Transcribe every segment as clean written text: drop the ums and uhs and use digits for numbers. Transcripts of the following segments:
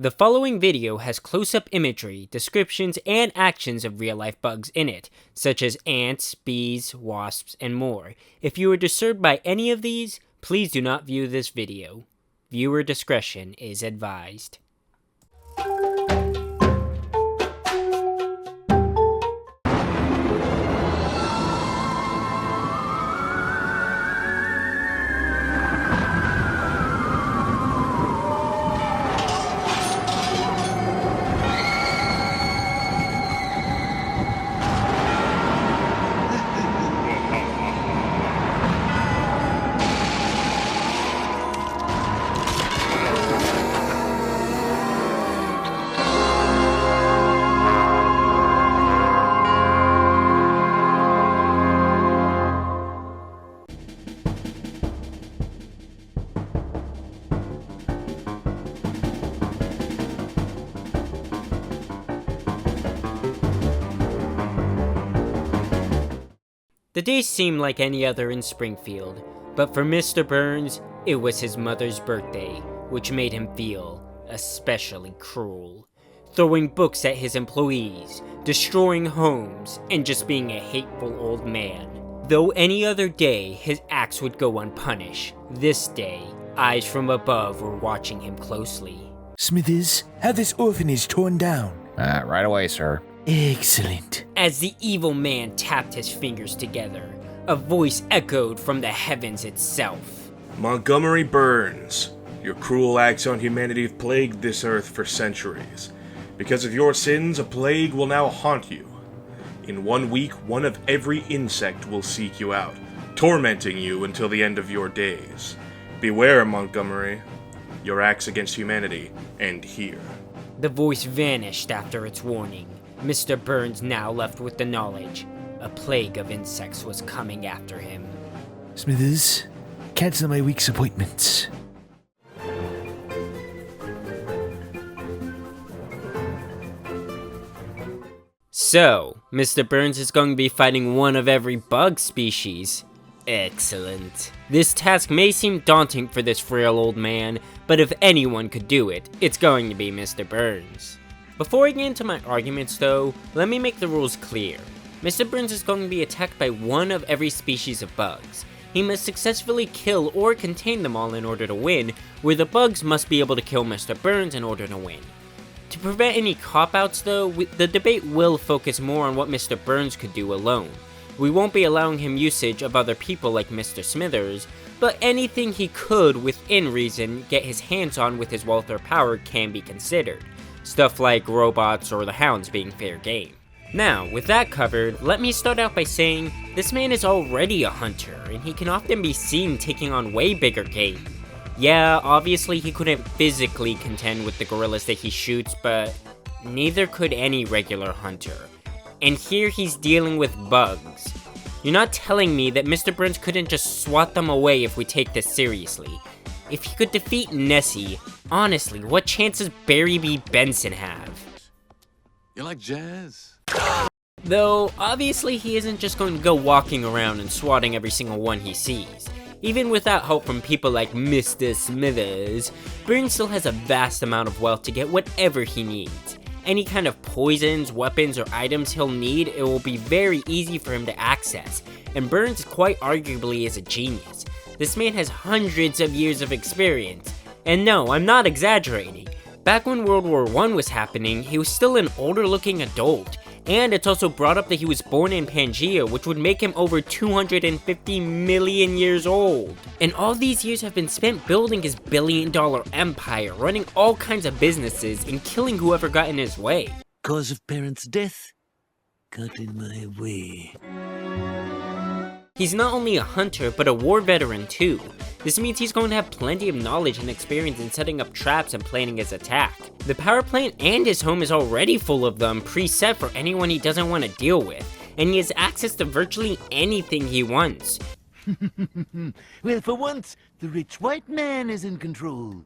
The following video has close-up imagery, descriptions, and actions of real-life bugs in it, such as ants, bees, wasps, and more. If you are disturbed by any of these, please do not view this video. Viewer discretion is advised. The day seemed like any other in Springfield, but for Mr. Burns, it was his mother's birthday, which made him feel especially cruel. Throwing books at his employees, destroying homes, and just being a hateful old man. Though any other day, his acts would go unpunished, this day, eyes from above were watching him closely. Smithers, have this orphanage torn down. Right away, sir. Excellent. As the evil man tapped his fingers together, a voice echoed from the heavens itself. Montgomery Burns, your cruel acts on humanity have plagued this earth for centuries. Because of your sins, a plague will now haunt you. In 1 week, one of every insect will seek you out, tormenting you until the end of your days. Beware, Montgomery. Your acts against humanity end here. The voice vanished after its warning. Mr. Burns now left with the knowledge a plague of insects was coming after him. Smithers, cancel my week's appointments. So, Mr. Burns is going to be fighting one of every bug species. Excellent. This task may seem daunting for this frail old man, but if anyone could do it, it's going to be Mr. Burns. Before I get into my arguments though, let me make the rules clear. Mr. Burns is going to be attacked by one of every species of bugs. He must successfully kill or contain them all in order to win, where the bugs must be able to kill Mr. Burns in order to win. To prevent any cop-outs though, the debate will focus more on what Mr. Burns could do alone. We won't be allowing him usage of other people like Mr. Smithers, but anything he could, within reason, get his hands on with his wealth or power can be considered. Stuff like robots or the hounds being fair game. Now, with that covered, let me start out by saying, this man is already a hunter, and he can often be seen taking on way bigger game. Yeah, obviously he couldn't physically contend with the gorillas that he shoots, but neither could any regular hunter. And here he's dealing with bugs. You're not telling me that Mr. Burns couldn't just swat them away if we take this seriously. If he could defeat Nessie, honestly, what chance does Barry B. Benson have? You like jazz? Though, obviously he isn't just going to go walking around and swatting every single one he sees. Even without help from people like Mr. Smithers, Burns still has a vast amount of wealth to get whatever he needs. Any kind of poisons, weapons, or items he'll need, it will be very easy for him to access, and Burns quite arguably is a genius. This man has hundreds of years of experience. And no, I'm not exaggerating. Back when World War I was happening, he was still an older looking adult. And it's also brought up that he was born in Pangaea, which would make him over 250 million years old. And all these years have been spent building his billion-dollar empire, running all kinds of businesses, and killing whoever got in his way. Cause of parents' death? Got in my way. He's not only a hunter, but a war veteran too. This means he's going to have plenty of knowledge and experience in setting up traps and planning his attack. The power plant and his home is already full of them, preset for anyone he doesn't want to deal with, and he has access to virtually anything he wants. Well, for once, the rich white man is in control.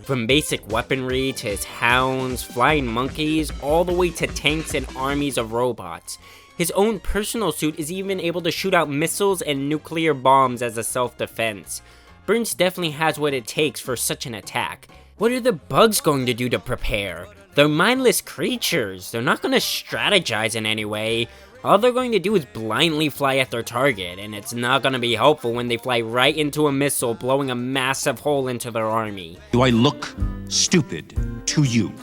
From basic weaponry to his hounds, flying monkeys, all the way to tanks and armies of robots. His own personal suit is even able to shoot out missiles and nuclear bombs as a self-defense. Burns definitely has what it takes for such an attack. What are the bugs going to do to prepare? They're mindless creatures. They're not going to strategize in any way. All they're going to do is blindly fly at their target, and it's not going to be helpful when they fly right into a missile, blowing a massive hole into their army. Do I look stupid to you?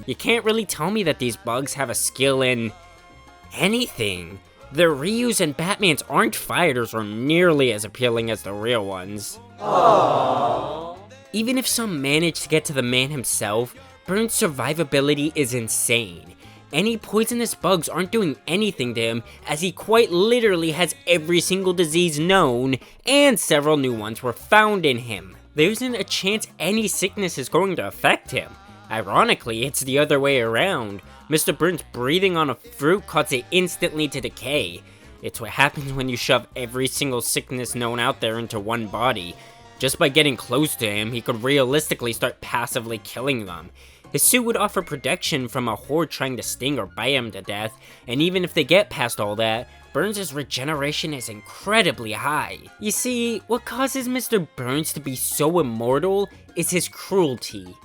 You can't really tell me that these bugs have a skill in anything. The Ryus and Batmans aren't fighters or nearly as appealing as the real ones. Aww. Even if some manage to get to the man himself, Burns' survivability is insane. Any poisonous bugs aren't doing anything to him, as he quite literally has every single disease known, and several new ones were found in him. There isn't a chance any sickness is going to affect him. Ironically, it's the other way around. Mr. Burns breathing on a fruit causes it instantly to decay. It's what happens when you shove every single sickness known out there into one body. Just by getting close to him, he could realistically start passively killing them. His suit would offer protection from a horde trying to sting or bite him to death, and even if they get past all that, Burns' regeneration is incredibly high. You see, what causes Mr. Burns to be so immortal is his cruelty.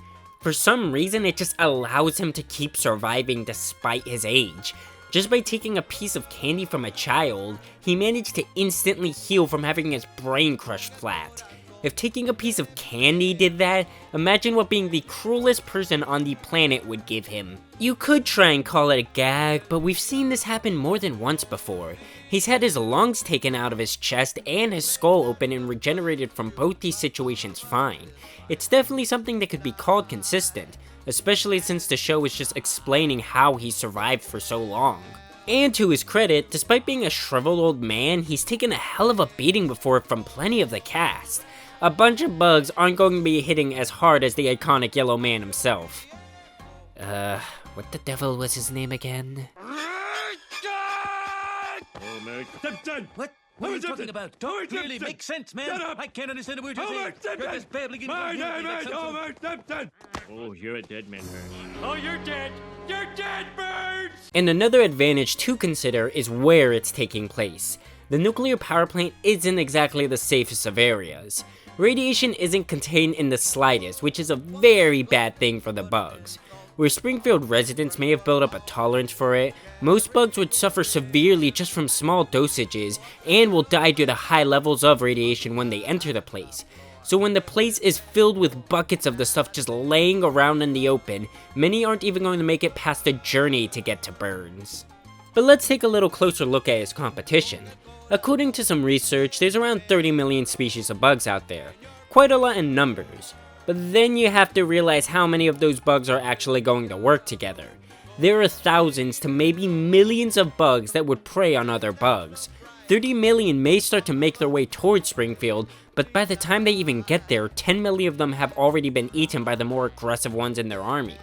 For some reason, it just allows him to keep surviving despite his age. Just by taking a piece of candy from a child, he managed to instantly heal from having his brain crushed flat. If taking a piece of candy did that, imagine what being the cruelest person on the planet would give him. You could try and call it a gag, but we've seen this happen more than once before. He's had his lungs taken out of his chest and his skull open and regenerated from both these situations fine. It's definitely something that could be called consistent, especially since the show is just explaining how he survived for so long. And to his credit, despite being a shriveled old man, he's taken a hell of a beating before from plenty of the cast. A bunch of bugs aren't going to be hitting as hard as the iconic Yellow Man himself. What the devil was his name again? What? What are you talking about? Don't clearly make sense, man. I can't understand a word you're saying. You're just babbling in. Oh, you're a dead man, Burns. Oh, you're dead! You're dead, Burns! And another advantage to consider is where it's taking place. The nuclear power plant isn't exactly the safest of areas. Radiation isn't contained in the slightest, which is a very bad thing for the bugs. Where Springfield residents may have built up a tolerance for it, most bugs would suffer severely just from small dosages and will die due to high levels of radiation when they enter the place. So when the place is filled with buckets of the stuff just laying around in the open, many aren't even going to make it past the journey to get to Burns. But let's take a little closer look at his competition. According to some research, there's around 30 million species of bugs out there. Quite a lot in numbers. But then you have to realize how many of those bugs are actually going to work together. There are thousands to maybe millions of bugs that would prey on other bugs. 30 million may start to make their way towards Springfield, but by the time they even get there, 10 million of them have already been eaten by the more aggressive ones in their army.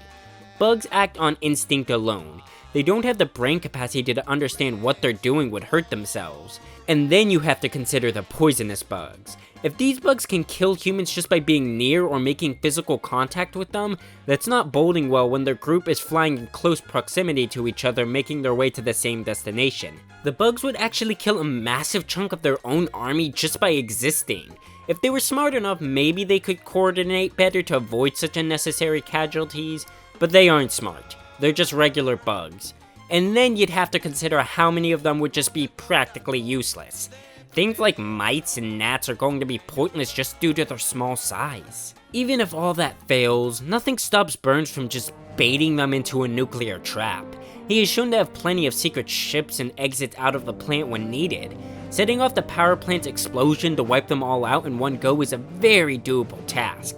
Bugs act on instinct alone. They don't have the brain capacity to understand what they're doing would hurt themselves. And then you have to consider the poisonous bugs. If these bugs can kill humans just by being near or making physical contact with them, that's not boding well when their group is flying in close proximity to each other, making their way to the same destination. The bugs would actually kill a massive chunk of their own army just by existing. If they were smart enough, maybe they could coordinate better to avoid such unnecessary casualties, but they aren't smart. They're just regular bugs. And then you'd have to consider how many of them would just be practically useless. Things like mites and gnats are going to be pointless just due to their small size. Even if all that fails, nothing stops Burns from just baiting them into a nuclear trap. He is shown to have plenty of secret ships and exits out of the plant when needed. Setting off the power plant's explosion to wipe them all out in one go is a very doable task.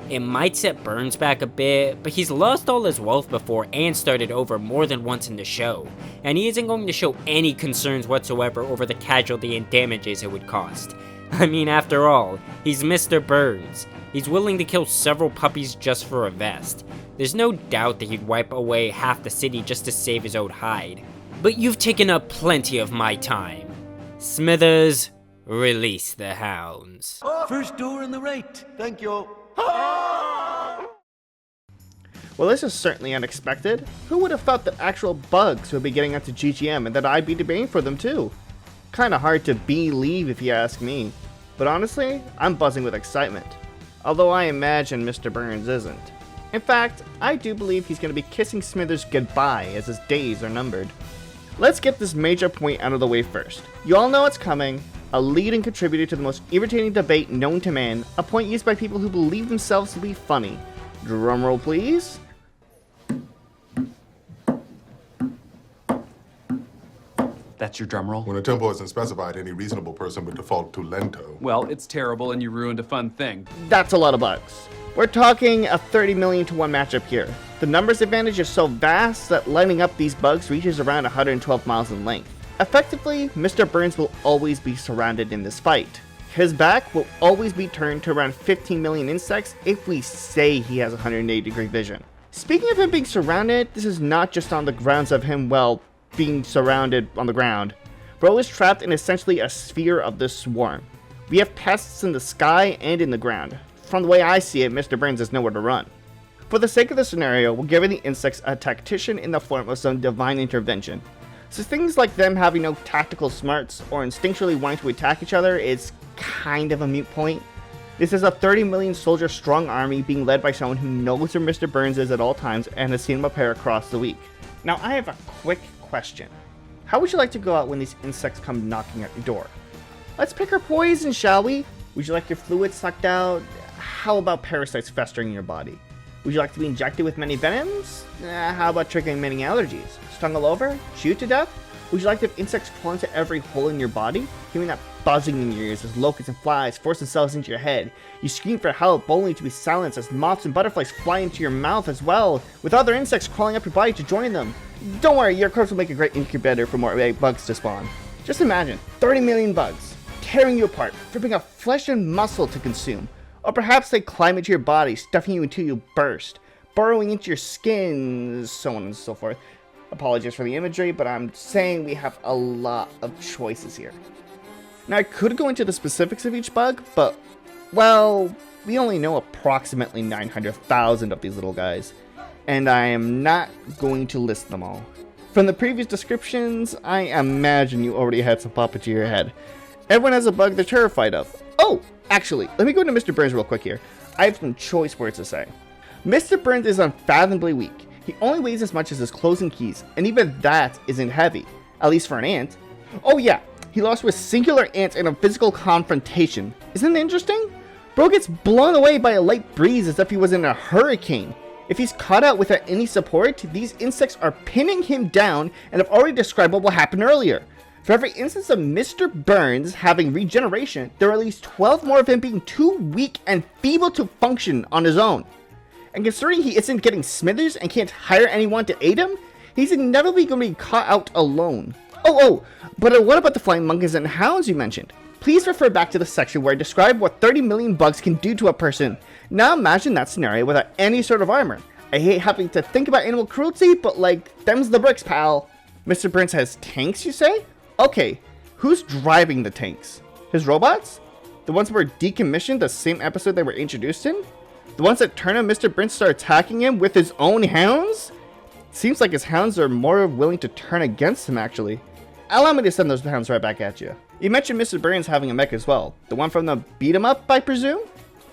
It might set Burns back a bit, but he's lost all his wealth before and started over more than once in the show, and he isn't going to show any concerns whatsoever over the casualty and damages it would cost. I mean, after all, he's Mr. Burns. He's willing to kill several puppies just for a vest. There's no doubt that he'd wipe away half the city just to save his own hide. But you've taken up plenty of my time. Smithers, release the hounds. First door on the right. Thank you. Well, this is certainly unexpected. Who would have thought that actual bugs would be getting onto GGM and that I'd be debating for them too? Kinda hard to believe if you ask me. But honestly, I'm buzzing with excitement. Although I imagine Mr. Burns isn't. In fact, I do believe he's going to be kissing Smithers goodbye as his days are numbered. Let's get this major point out of the way first. You all know it's coming. A leading contributor to the most irritating debate known to man, a point used by people who believe themselves to be funny. Drumroll please. That's your drum roll? When a tempo isn't specified, any reasonable person would default to lento. Well, it's terrible and you ruined a fun thing. That's a lot of bugs. We're talking a 30 million to 1 matchup here. The numbers advantage is so vast that lining up these bugs reaches around 112 miles in length. Effectively, Mr. Burns will always be surrounded in this fight. His back will always be turned to around 15 million insects if we say he has 180-degree vision. Speaking of him being surrounded, this is not just on the grounds of him, well, being surrounded on the ground. Bro is trapped in essentially a sphere of this swarm. We have pests in the sky and in the ground. From the way I see it, Mr. Burns has nowhere to run. For the sake of the scenario, we're giving the insects a tactician in the form of some divine intervention. So things like them having no tactical smarts or instinctually wanting to attack each other is kind of a moot point. This is a 30 million soldier strong army being led by someone who knows where Mr. Burns is at all times and has seen him appear across the week. Now I have a quick question. How would you like to go out when these insects come knocking at your door? Let's pick our poison, shall we? Would you like your fluid sucked out? How about parasites festering in your body? Would you like to be injected with many venoms? How about triggering many allergies? Stung all over? Chewed to death? Would you like to have insects crawl into every hole in your body? Hearing that buzzing in your ears as locusts and flies force themselves into your head. You scream for help, only to be silenced as moths and butterflies fly into your mouth as well, with other insects crawling up your body to join them. Don't worry, your corpse will make a great incubator for more bugs to spawn. Just imagine, 30 million bugs, tearing you apart, ripping off flesh and muscle to consume. Or perhaps they climb into your body, stuffing you until you burst, burrowing into your skin, so on and so forth. Apologies for the imagery, but I'm saying we have a lot of choices here. Now I could go into the specifics of each bug, but, well, we only know approximately 900,000 of these little guys, and I am not going to list them all. From the previous descriptions, I imagine you already had some pop into your head. Everyone has a bug they're terrified of. Oh, actually, let me go into Mr. Burns real quick here. I have some choice words to say. Mr. Burns is unfathomably weak. He only weighs as much as his clothes and keys, and even that isn't heavy, at least for an ant. Oh yeah, he lost with singular ants in a physical confrontation. Isn't that interesting? Bro gets blown away by a light breeze as if he was in a hurricane. If he's caught out without any support, these insects are pinning him down and have already described what will happen earlier. For every instance of Mr. Burns having regeneration, there are at least 12 more of him being too weak and feeble to function on his own. And considering he isn't getting Smithers and can't hire anyone to aid him, he's inevitably going to be caught out alone. But what about the flying monkeys and hounds you mentioned? Please refer back to the section where I described what 30 million bugs can do to a person. Now imagine that scenario without any sort of armor. I hate having to think about animal cruelty, but like, them's the bricks, pal. Mr. Burns has tanks, you say? Okay, who's driving the tanks? His robots? The ones that were decommissioned the same episode they were introduced in? The ones that turn on Mr. Burns start attacking him with his own hounds? Seems like his hounds are more willing to turn against him, actually. Allow me to send those hounds right back at you. You mentioned Mr. Burns having a mech as well. The one from the beat 'em up, I presume?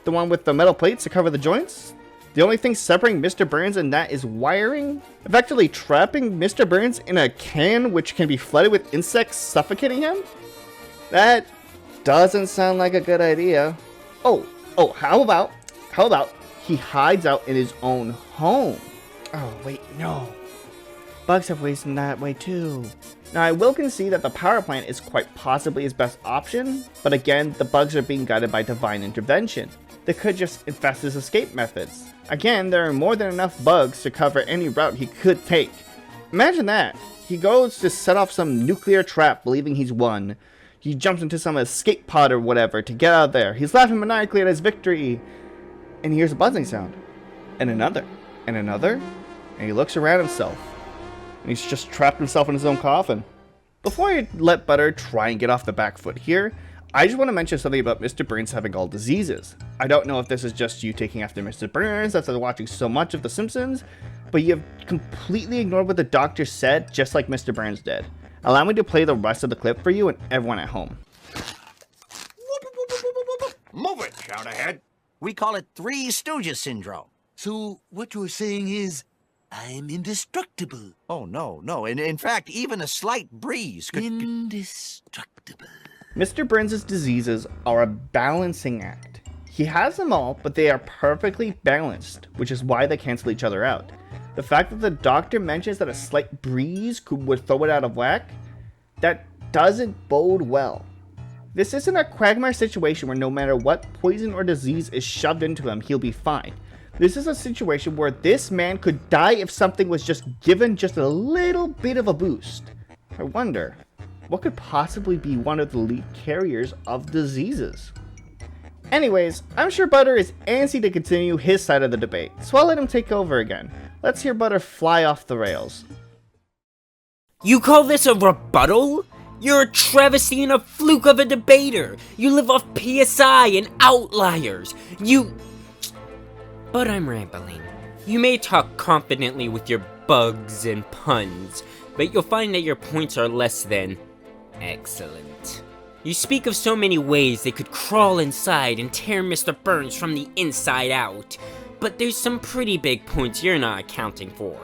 The one with the metal plates to cover the joints? The only thing separating Mr. Burns and that is wiring? Effectively trapping Mr. Burns in a can which can be flooded with insects suffocating him? That doesn't sound like a good idea. How about he hides out in his own home? Oh, wait, no. Bugs have ways in that way too. Now I will concede that the power plant is quite possibly his best option, but again, the bugs are being guided by divine intervention. They could just infest his escape methods. Again, there are more than enough bugs to cover any route he could take. Imagine that. He goes to set off some nuclear trap believing he's won. He jumps into some escape pod or whatever to get out of there. He's laughing maniacally at his victory. And he hears a buzzing sound. And another. And another. And he looks around himself. And he's just trapped himself in his own coffin. Before I let Butter try and get off the back foot here, I just want to mention something about Mr. Burns having all diseases. I don't know if this is just you taking after Mr. Burns after watching so much of The Simpsons, but you have completely ignored what the doctor said, just like Mr. Burns did. Allow me to play the rest of the clip for you and everyone at home. Shout ahead. We call it Three Stooges syndrome. So what you're saying is, I'm indestructible. Oh, no. In fact, even a slight breeze could... Indestructible. Mr. Burns' diseases are a balancing act. He has them all, but they are perfectly balanced, which is why they cancel each other out. The fact that the doctor mentions that a slight breeze would throw it out of whack, that doesn't bode well. This isn't a quagmire situation where no matter what poison or disease is shoved into him, he'll be fine. This is a situation where this man could die if something was just given just a little bit of a boost. I wonder, what could possibly be one of the lead carriers of diseases? Anyways, I'm sure Butter is antsy to continue his side of the debate, so I'll let him take over again. Let's hear Butter fly off the rails. You call this a rebuttal? You're a travesty and a fluke of a debater. You live off PSI and outliers. But I'm rambling. You may talk confidently with your bugs and puns, but you'll find that your points are less than excellent. You speak of so many ways they could crawl inside and tear Mr. Burns from the inside out, but there's some pretty big points you're not accounting for.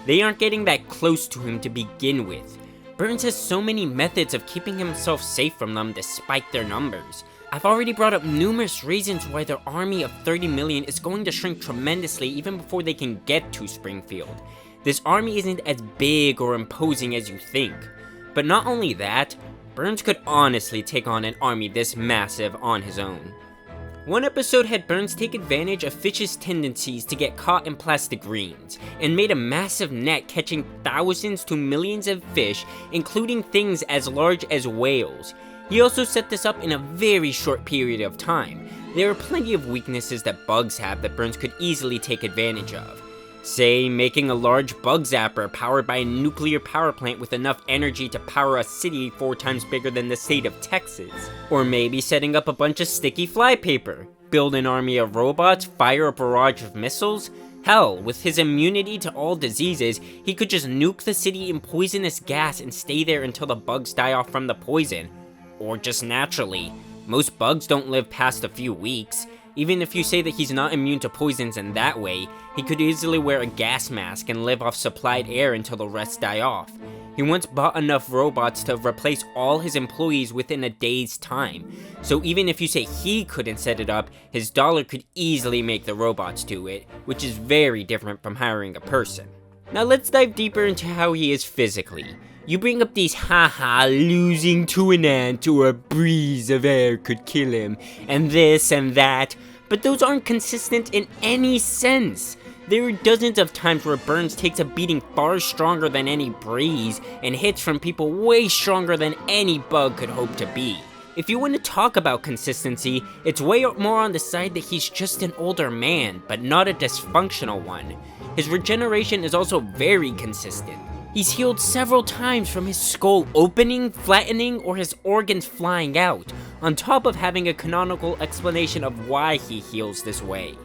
They aren't getting that close to him to begin with. Burns has so many methods of keeping himself safe from them despite their numbers. I've already brought up numerous reasons why their army of 30 million is going to shrink tremendously even before they can get to Springfield. This army isn't as big or imposing as you think. But not only that, Burns could honestly take on an army this massive on his own. One episode had Burns take advantage of fish's tendencies to get caught in plastic reeds, and made a massive net catching thousands to millions of fish, including things as large as whales. He also set this up in a very short period of time. There are plenty of weaknesses that bugs have that Burns could easily take advantage of. Say, making a large bug zapper powered by a nuclear power plant with enough energy to power a city 4 times bigger than the state of Texas. Or maybe setting up a bunch of sticky flypaper, build an army of robots, fire a barrage of missiles. Hell, with his immunity to all diseases, he could just nuke the city in poisonous gas and stay there until the bugs die off from the poison. Or just naturally. Most bugs don't live past a few weeks. Even if you say that he's not immune to poisons in that way, he could easily wear a gas mask and live off supplied air until the rest die off. He once bought enough robots to replace all his employees within a day's time, so even if you say he couldn't set it up, his dollar could easily make the robots do it, which is very different from hiring a person. Now let's dive deeper into how he is physically. You bring up these haha losing to an ant or a breeze of air could kill him, and this and that, but those aren't consistent in any sense. There are dozens of times where Burns takes a beating far stronger than any breeze, and hits from people way stronger than any bug could hope to be. If you want to talk about consistency, it's way more on the side that he's just an older man, but not a dysfunctional one. His regeneration is also very consistent. He's healed several times from his skull opening, flattening, or his organs flying out, on top of having a canonical explanation of why he heals this way.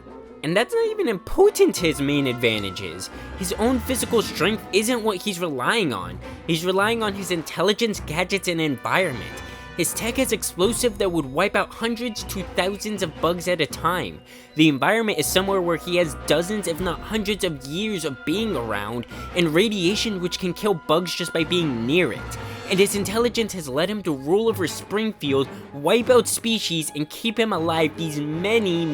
And that's not even important to his main advantages. His own physical strength isn't what he's relying on. He's relying on his intelligence, gadgets, and environment. His tech is explosive that would wipe out hundreds to thousands of bugs at a time. The environment is somewhere where he has dozens if not hundreds of years of being around, and radiation which can kill bugs just by being near it. And his intelligence has led him to rule over Springfield, wipe out species, and keep him alive these many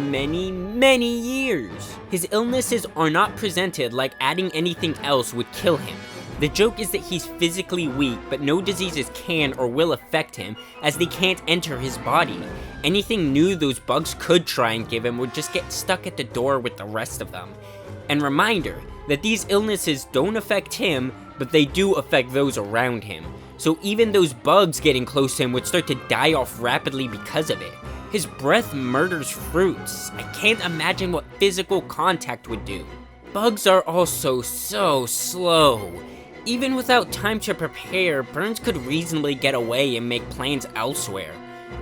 years. His illnesses are not presented like adding anything else would kill him. The joke is that he's physically weak, but no diseases can or will affect him, as they can't enter his body. Anything new those bugs could try and give him would just get stuck at the door with the rest of them. And reminder, that these illnesses don't affect him, but they do affect those around him. So even those bugs getting close to him would start to die off rapidly because of it. His breath murders fruits. I can't imagine what physical contact would do. Bugs are also so slow. Even without time to prepare, Burns could reasonably get away and make plans elsewhere.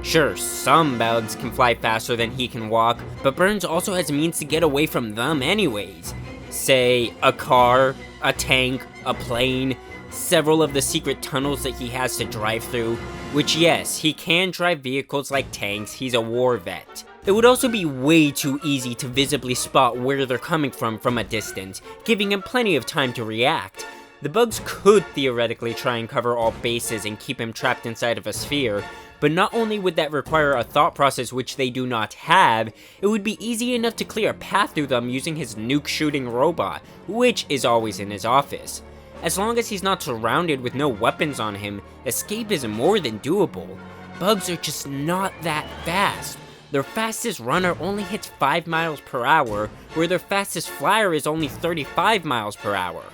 Sure, some bugs can fly faster than he can walk, but Burns also has means to get away from them anyways. Say, a car, a tank, a plane, several of the secret tunnels that he has to drive through, which yes, he can drive vehicles like tanks, he's a war vet. It would also be way too easy to visibly spot where they're coming from a distance, giving him plenty of time to react. The bugs could theoretically try and cover all bases and keep him trapped inside of a sphere, but not only would that require a thought process which they do not have, it would be easy enough to clear a path through them using his nuke-shooting robot, which is always in his office. As long as he's not surrounded with no weapons on him, escape is more than doable. Bugs are just not that fast. Their fastest runner only hits 5 miles per hour, where their fastest flyer is only 35 miles per hour.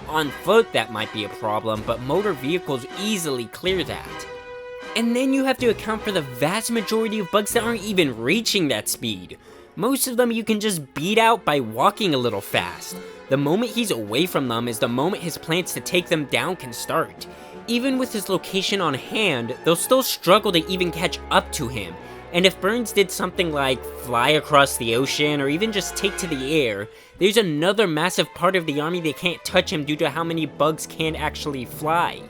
On foot that might be a problem, but motor vehicles easily clear that. And then you have to account for the vast majority of bugs that aren't even reaching that speed. Most of them you can just beat out by walking a little fast. The moment he's away from them is the moment his plans to take them down can start. Even with his location on hand, they'll still struggle to even catch up to him. And if Burns did something like fly across the ocean or even just take to the air, there's another massive part of the army that can't touch him due to how many bugs can't actually fly.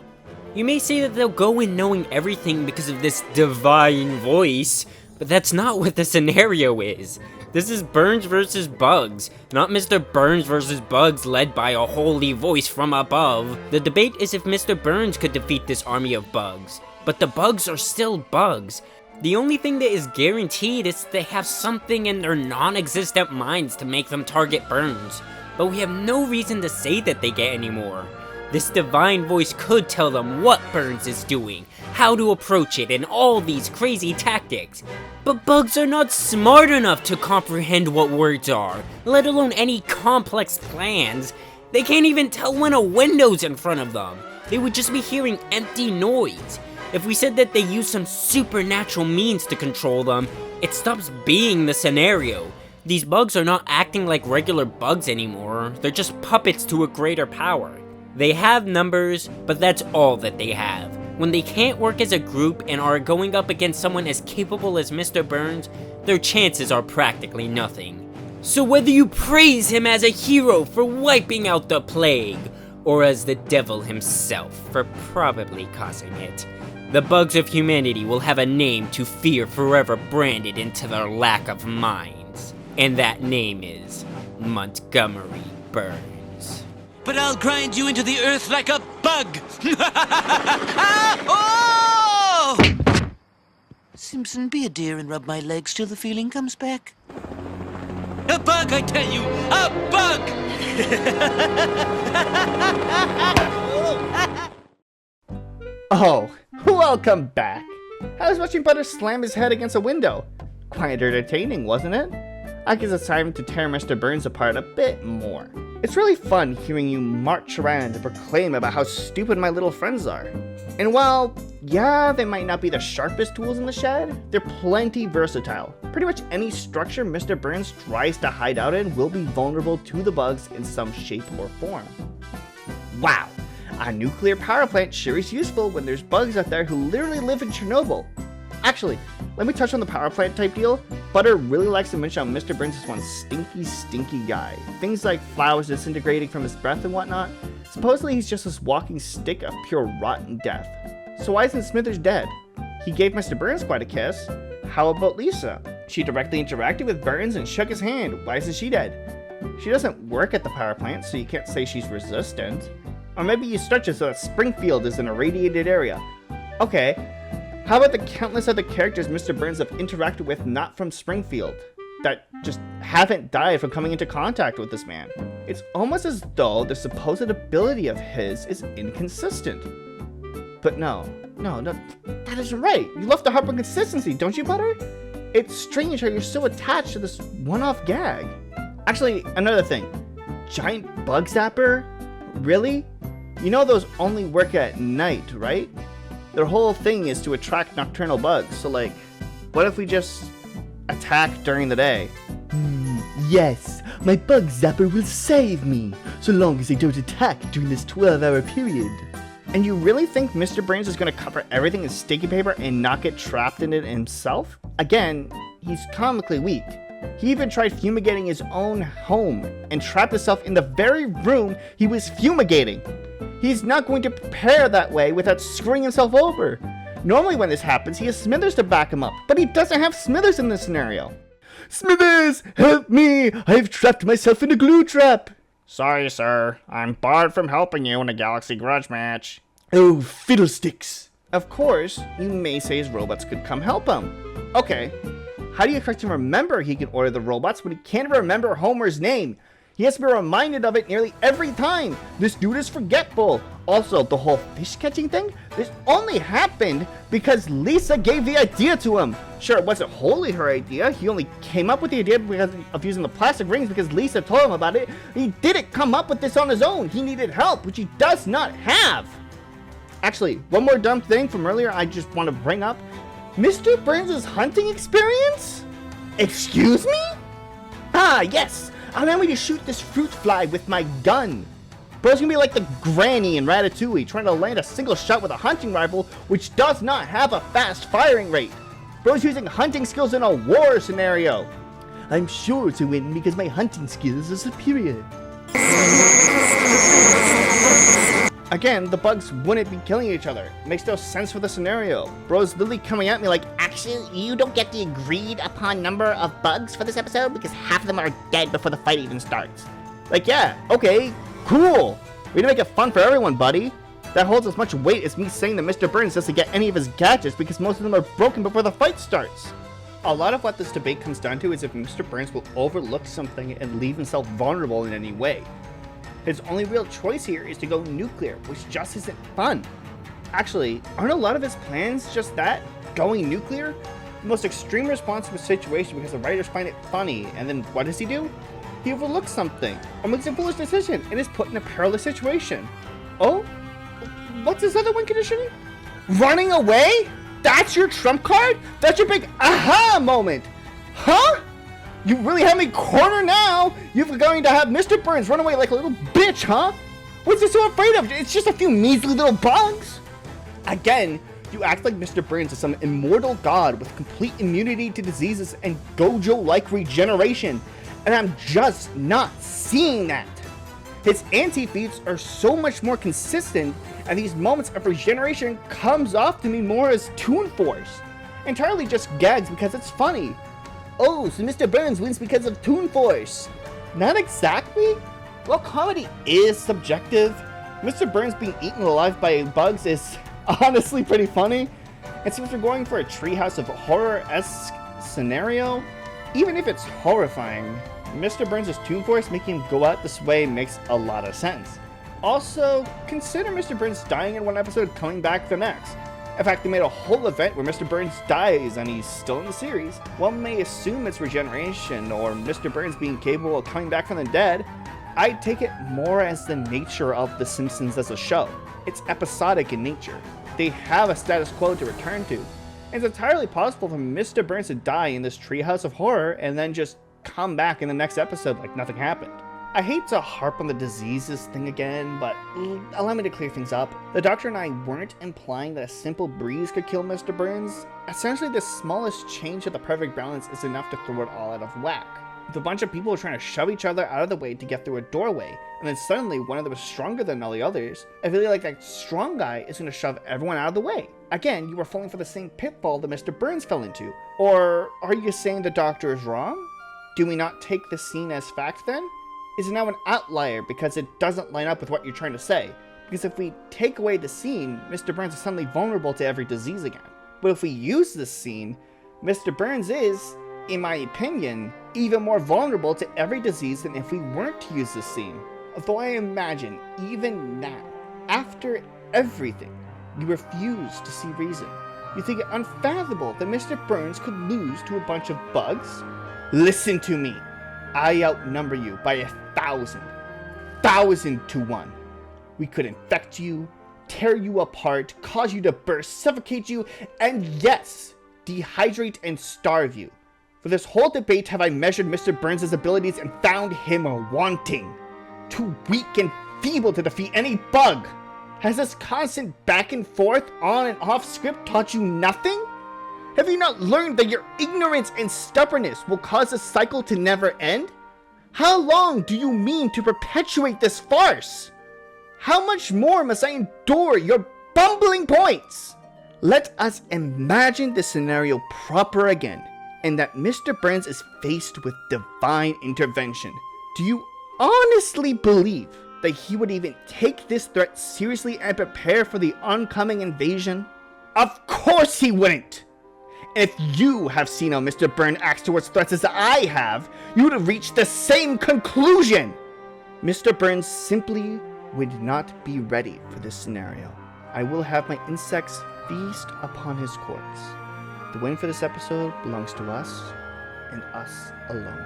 You may say that they'll go in knowing everything because of this divine voice, but that's not what the scenario is. This is Burns versus Bugs, not Mr. Burns versus Bugs led by a holy voice from above. The debate is if Mr. Burns could defeat this army of bugs, but the bugs are still bugs. The only thing that is guaranteed is they have something in their non-existent minds to make them target Burns, but we have no reason to say that they get any more. This divine voice could tell them what Burns is doing, how to approach it, and all these crazy tactics. But bugs are not smart enough to comprehend what words are, let alone any complex plans. They can't even tell when a window's in front of them. They would just be hearing empty noise. If we said that they use some supernatural means to control them, it stops being the scenario. These bugs are not acting like regular bugs anymore, they're just puppets to a greater power. They have numbers, but that's all that they have. When they can't work as a group and are going up against someone as capable as Mr. Burns, their chances are practically nothing. So whether you praise him as a hero for wiping out the plague, or as the devil himself for probably causing it, the bugs of humanity will have a name to fear forever branded into their lack of minds. And that name is Montgomery Burns. But I'll grind you into the earth like a bug! Oh! Simpson, be a dear and rub my legs till the feeling comes back. A bug, I tell you! A bug! Oh, welcome back. I was watching Butter slam his head against a window. Quite entertaining, wasn't it? I guess it's time to tear Mr. Burns apart a bit more. It's really fun hearing you march around and proclaim about how stupid my little friends are. And while, yeah, they might not be the sharpest tools in the shed, they're plenty versatile. Pretty much any structure Mr. Burns tries to hide out in will be vulnerable to the bugs in some shape or form. Wow, a nuclear power plant sure is useful when there's bugs out there who literally live in Chernobyl. Actually, let me touch on the power plant type deal. Butter really likes to mention how Mr. Burns is one stinky guy. Things like flowers disintegrating from his breath and whatnot. Supposedly he's just this walking stick of pure rotten death. So why isn't Smithers dead? He gave Mr. Burns quite a kiss. How about Lisa? She directly interacted with Burns and shook his hand. Why isn't she dead? She doesn't work at the power plant, so you can't say she's resistant. Or maybe you stretch it so that Springfield is an irradiated area. Okay. How about the countless other characters Mr. Burns have interacted with not from Springfield, that just haven't died from coming into contact with this man? It's almost as though the supposed ability of his is inconsistent. But no, that isn't right. You love to harp on consistency, don't you, Butter? It's strange how you're so attached to this one-off gag. Actually, another thing. Giant bug zapper? Really? You know those only work at night, right? Their whole thing is to attract nocturnal bugs, so like, what if we just attack during the day? Yes, my bug zapper will save me, so long as they don't attack during this 12-hour period. And you really think Mr. Burns is going to cover everything in sticky paper and not get trapped in it himself? Again, he's comically weak. He even tried fumigating his own home and trapped himself in the very room he was fumigating. He's not going to prepare that way without screwing himself over. Normally when this happens, he has Smithers to back him up, but he doesn't have Smithers in this scenario. Smithers, help me! I've trapped myself in a glue trap! Sorry, sir. I'm barred from helping you in a Galaxy Grudge match. Oh, fiddlesticks. Of course, you may say his robots could come help him. Okay, how do you expect him to remember he can order the robots when he can't remember Homer's name? He has to be reminded of it nearly every time. This dude is forgetful. Also, the whole fish catching thing, this only happened because Lisa gave the idea to him. Sure, it wasn't wholly her idea. He only came up with the idea because of using the plastic rings because Lisa told him about it. He didn't come up with this on his own. He needed help, which he does not have. Actually, one more dumb thing from earlier I just want to bring up. Mr. Burns' hunting experience? Excuse me? Ah, yes. Allow me to shoot this fruit fly with my gun. Bro's gonna be like the granny in Ratatouille, trying to land a single shot with a hunting rifle, which does not have a fast firing rate. Bro's using hunting skills in a war scenario. I'm sure to win because my hunting skills are superior. Again, the bugs wouldn't be killing each other. Makes no sense for the scenario. Bro's literally coming at me like, actually, you don't get the agreed upon number of bugs for this episode because half of them are dead before the fight even starts. like, yeah, okay, cool. Way to make it fun for everyone, buddy. That holds as much weight as me saying that Mr. Burns doesn't get any of his gadgets because most of them are broken before the fight starts. A lot of what this debate comes down to is if Mr. Burns will overlook something and leave himself vulnerable in any way. His only real choice here is to go nuclear, which just isn't fun. Actually, aren't a lot of his plans just that? Going nuclear? The most extreme response to a situation because the writers find it funny, and then what does he do? He overlooks something, or makes a foolish decision, and is put in a perilous situation. Oh? What's his other one conditioning? Running away? That's your trump card? That's your big aha moment! Huh? You really have me cornered now! You're going to have Mr. Burns run away like a little bitch, huh? What's he so afraid of? It's just a few measly little bugs! Again, you act like Mr. Burns is some immortal god with complete immunity to diseases and Gojo-like regeneration, and I'm just not seeing that. His anti-feats are so much more consistent, and these moments of regeneration comes off to me more as Toon Force. Entirely just gags because it's funny. Oh, so Mr. Burns wins because of Toon Force. Not exactly. Well, comedy is subjective. Mr. Burns being eaten alive by bugs is honestly pretty funny. And since we're going for a Treehouse of Horror-esque scenario, even if it's horrifying, Mr. Burns' Toon Force making him go out this way makes a lot of sense. Also, consider Mr. Burns dying in one episode, coming back the next. In fact, they made a whole event where Mr. Burns dies and he's still in the series. One may assume it's regeneration or Mr. Burns being capable of coming back from the dead. I take it more as the nature of The Simpsons as a show. It's episodic in nature. They have a status quo to return to. And it's entirely possible for Mr. Burns to die in this Treehouse of Horror and then just come back in the next episode like nothing happened. I hate to harp on the diseases thing again, but allow me to clear things up. The doctor and I weren't implying that a simple breeze could kill Mr. Burns. Essentially, the smallest change of the perfect balance is enough to throw it all out of whack. With a bunch of people trying to shove each other out of the way to get through a doorway, and then suddenly one of them is stronger than all the others, I feel like that strong guy is going to shove everyone out of the way. Again, you are falling for the same pitfall that Mr. Burns fell into. Or are you saying the doctor is wrong? Do we not take the scene as fact then? Is it now an outlier because it doesn't line up with what you're trying to say? Because if we take away the scene, Mr. Burns is suddenly vulnerable to every disease again. But if we use this scene, Mr. Burns is, in my opinion, even more vulnerable to every disease than if we weren't to use this scene. Although I imagine, even now, after everything, you refuse to see reason. You think it unfathomable that Mr. Burns could lose to a bunch of bugs? Listen to me. I outnumber you by 1,000 to 1. We could infect you, tear you apart, cause you to burst, suffocate you, and yes, dehydrate and starve you. For this whole debate have I measured Mr. Burns' abilities and found him wanting. Too weak and feeble to defeat any bug. Has this constant back and forth, on and off script taught you nothing? Have you not learned that your ignorance and stubbornness will cause the cycle to never end? How long do you mean to perpetuate this farce? How much more must I endure your bumbling points? Let us imagine the scenario proper again. and that Mr. Burns is faced with divine intervention. Do you honestly believe that he would even take this threat seriously and prepare for the oncoming invasion? Of course he wouldn't! If you have seen how Mr. Burns acts towards threats as I have, you would have reached the same conclusion! Mr. Burns simply would not be ready for this scenario. I will have my insects feast upon his corpse. The win for this episode belongs to us, and us alone.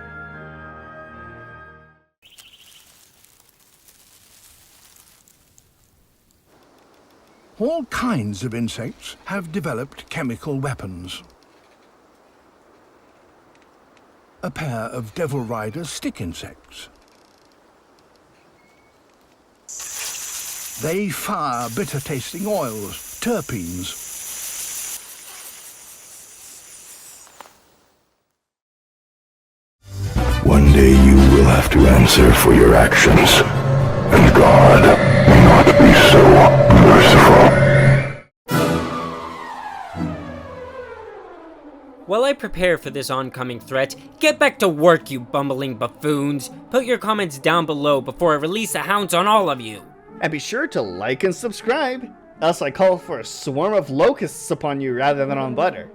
All kinds of insects have developed chemical weapons. A pair of Devil Rider stick insects. They fire bitter-tasting oils, terpenes. One day you will have to answer for your actions, and God may not be so merciful. While I prepare for this oncoming threat, get back to work, you bumbling buffoons. Put your comments down below before I release the hounds on all of you. And be sure to like and subscribe, else I call for a swarm of locusts upon you rather than on butter.